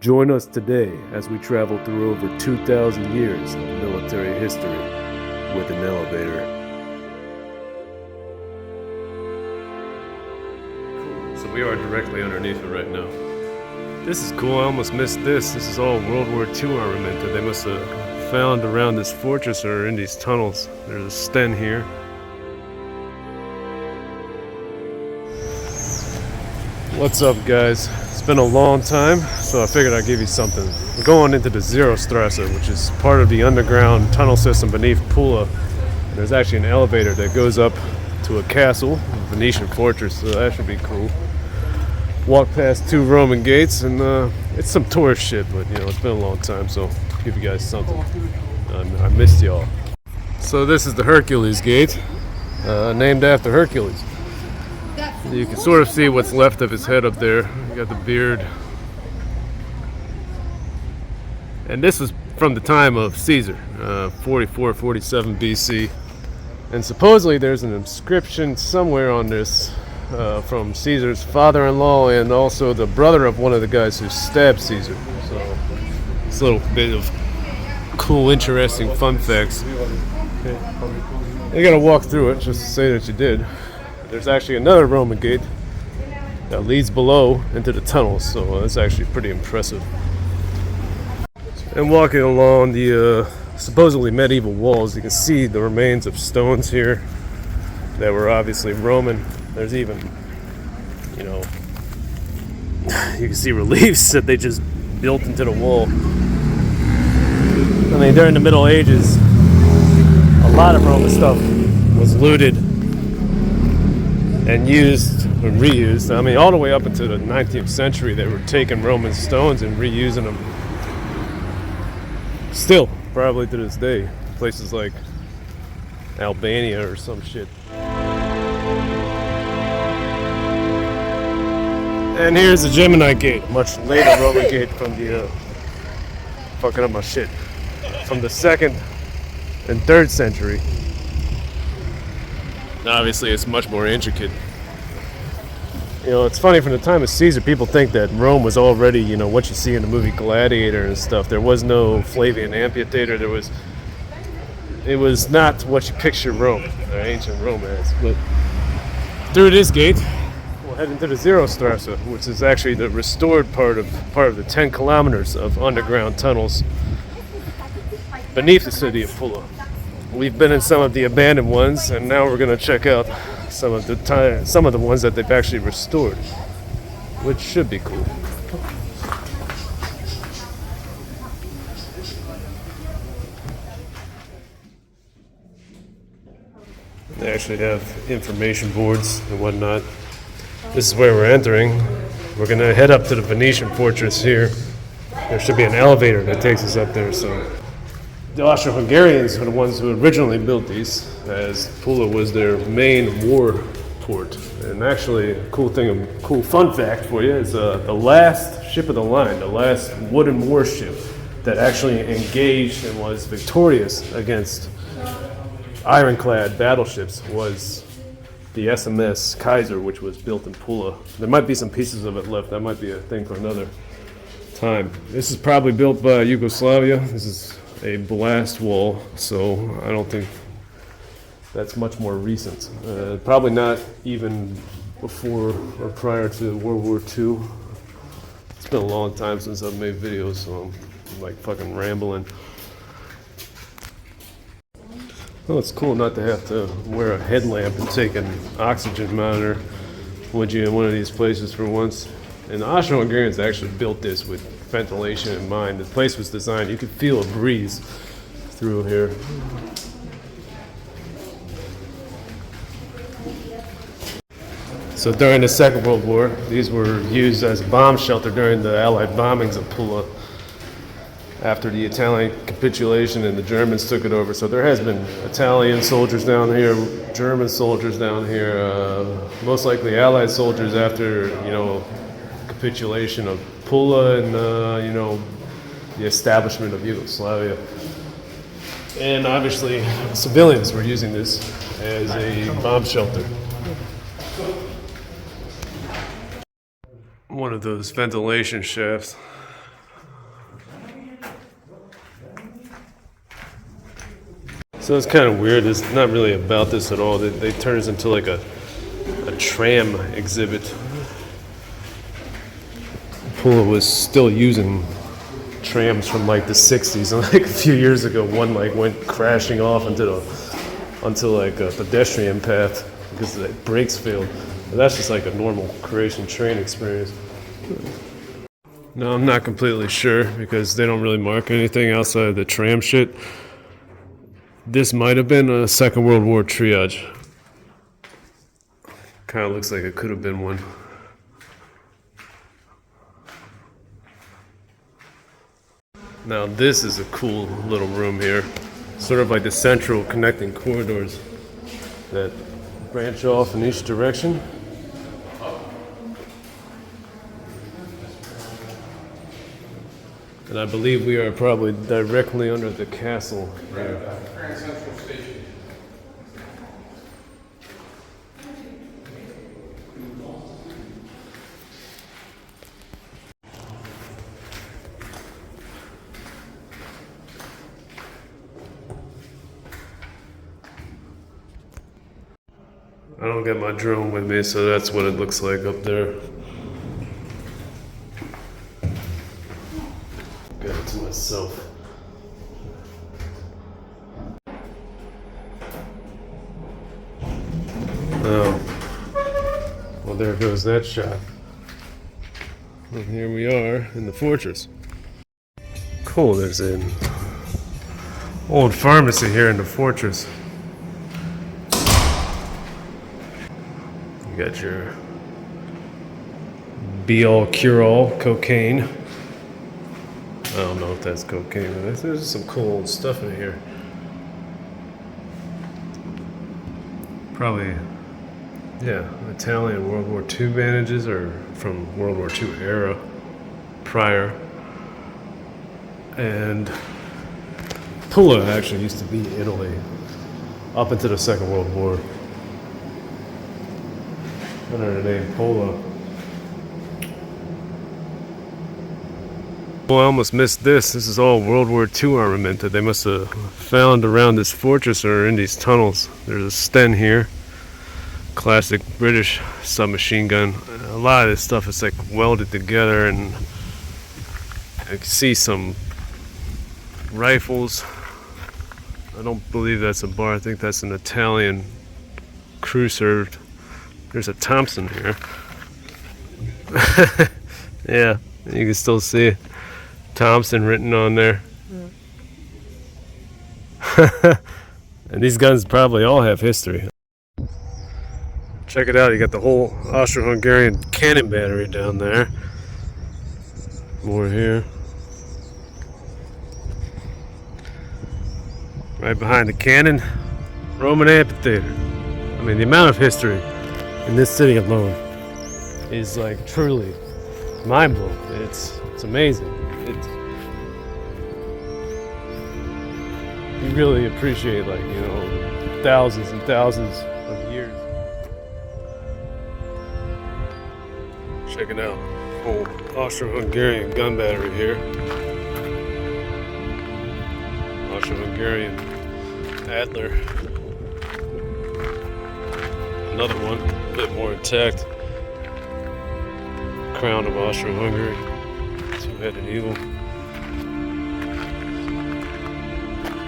Join us today as we travel through over 2,000 years of military history with an elevator. Cool. So we are directly underneath it right now. This is cool. I almost missed this. This is all World War II armament that they must have found around this fortress or in these tunnels. There's a sten here. What's up, guys? It's been a long time, so I figured I'd give you something. We're going into the Zerostrasse, which is part of the underground tunnel system beneath Pula. And there's actually an elevator that goes up to a castle, a Venetian Fortress, so that should be cool. Walk past two Roman gates, and it's some tourist shit, but you know, it's been a long time, so I'll give you guys something. I missed y'all. So this is the Hercules Gate, named after Hercules. You can sort of see what's left of his head up there. You got the beard. And this was from the time of Caesar, 44, 47 BC. And supposedly there's an inscription somewhere on this from Caesar's father-in-law and also the brother of one of the guys who stabbed Caesar. So it's a little bit of cool, interesting fun facts. You gotta walk through it just to say that you did. There's actually another Roman gate that leads below into the tunnels, so that's actually pretty impressive. And walking along the supposedly medieval walls, you can see the remains of stones here that were obviously Roman. There's even, you know, you can see reliefs that they just built into the wall. I mean, during the Middle Ages, a lot of Roman stuff was looted and used and reused. I mean, all the way up into the 19th century, they were taking Roman stones and reusing them. Still, probably to this day, places like Albania or some shit. And here's the Gemini Gate, much later Roman gate from the fucking up my shit, from the 2nd and 3rd century. Obviously, it's much more intricate. You know, it's funny, from the time of Caesar, people think that Rome was already, you know, what you see in the movie Gladiator and stuff. There was no Flavian amphitheater. It was not what you picture Rome, or ancient Rome as. But through this gate, we'll head into the Zerostrasse, which is actually the restored part of the 10 kilometers of underground tunnels beneath the city of Pula. We've been in some of the abandoned ones, and now we're going to check out some of the ones that they've actually restored, which should be cool. They actually have information boards and whatnot. This is where we're entering. We're going to head up to the Venetian Fortress here. There should be an elevator that takes us up there, so. The Austro-Hungarians were the ones who originally built these, as Pula was their main war port. And actually, a cool fun fact for you is the last ship of the line, the last wooden warship that actually engaged and was victorious against ironclad battleships was the SMS Kaiser, which was built in Pula. There might be some pieces of it left. That might be a thing for another time. This is probably built by Yugoslavia. This is a blast wall, so I don't think that's much more recent. Probably not even before or prior to World War II. It's been a long time since I've made videos, so I'm like fucking rambling. Well, it's cool not to have to wear a headlamp and take an oxygen monitor when you're in one of these places for once. And the Austro-Hungarians actually built this with ventilation in mind. The place was designed, you could feel a breeze through here. So during the Second World War, these were used as a bomb shelter during the Allied bombings of Pula after the Italian capitulation and the Germans took it over. So there has been Italian soldiers down here, German soldiers down here, most likely Allied soldiers after, you know, capitulation of Pula and, you know, the establishment of Yugoslavia. And obviously, civilians were using this as a bomb shelter. One of those ventilation shafts So it's kind of weird. It's not really about this at all. They turn this into like a tram exhibit. Pula was still using trams from like the 60s, and like a few years ago one like went crashing off onto like a pedestrian path because the brakes failed. But that's just like a normal Croatian train experience. No, I'm not completely sure because they don't really mark anything outside of the tram shit. This might have been a Second World War triage. Kind of looks like it could have been one. Now this is a cool little room here. Sort of like the central connecting corridors that branch off in each direction. And I believe we are probably directly under the castle here. I don't get my drone with me, so that's what it looks like up there. Got it to myself. Oh. Well, there goes that shot. And here we are in the fortress. Cool, there's an old pharmacy here in the fortress. You got your be-all, cure-all cocaine. I don't know if that's cocaine, but there's some cool old stuff in here. Probably, yeah, Italian World War II bandages or from World War II era prior. And Pula actually used to be Italy up into the Second World War. Under the name Pula. Well, I almost missed this. This is all World War II armament that they must have found around this fortress or in these tunnels. There's a Sten here. Classic British submachine gun. A lot of this stuff is like welded together, and I can see some rifles. I don't believe that's a bar. I think that's an Italian cruiser. There's a Thompson here. Yeah, you can still see Thompson written on there. Yeah. And these guns probably all have history. Check it out, you got the whole Austro-Hungarian cannon battery down there. More here. Right behind the cannon, Roman amphitheater. I mean, the amount of history in this city alone is like truly mind-blowing. It's amazing. You really appreciate, like, you know, thousands and thousands of years. Checking out old Austro-Hungarian gun battery here. Austro-Hungarian Adler. Another one, a bit more intact. Crown of Austro-Hungary. Two-headed eagle.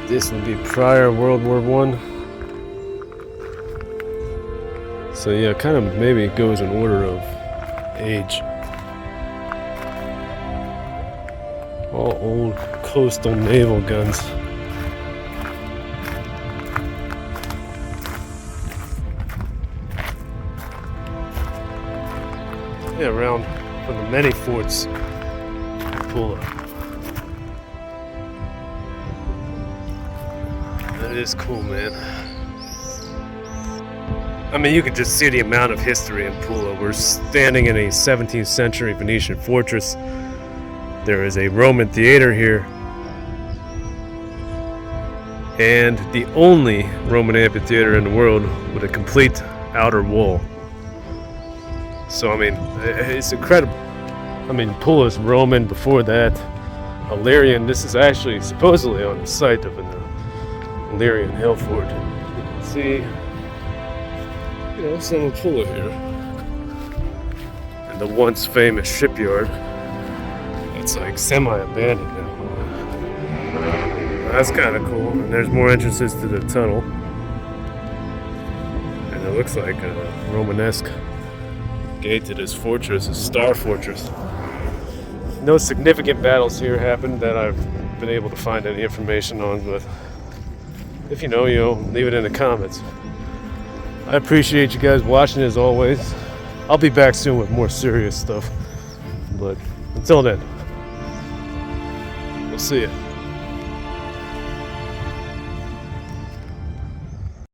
This would be prior World War I. So yeah, kind of maybe it goes in order of age. All old coastal naval guns. Yeah, around from the many forts in Pula. That is cool, man. I mean, you could just see the amount of history in Pula. We're standing in a 17th century Venetian fortress. There is a Roman theater here. And the only Roman amphitheater in the world with a complete outer wall. So, I mean, it's incredible. I mean, Pula's Roman before that. Illyrian, this is actually supposedly on the site of Illyrian Hill Fort. You can see, some of Pula here. And the once famous shipyard. It's like semi-abandoned now. That's kind of cool. And there's more entrances to the tunnel. And it looks like a Romanesque gate to this fortress, a star fortress. No significant battles here happened that I've been able to find any information on, but if you know, leave it in the comments. I appreciate you guys watching as always. I'll be back soon with more serious stuff, but until then, we'll see you.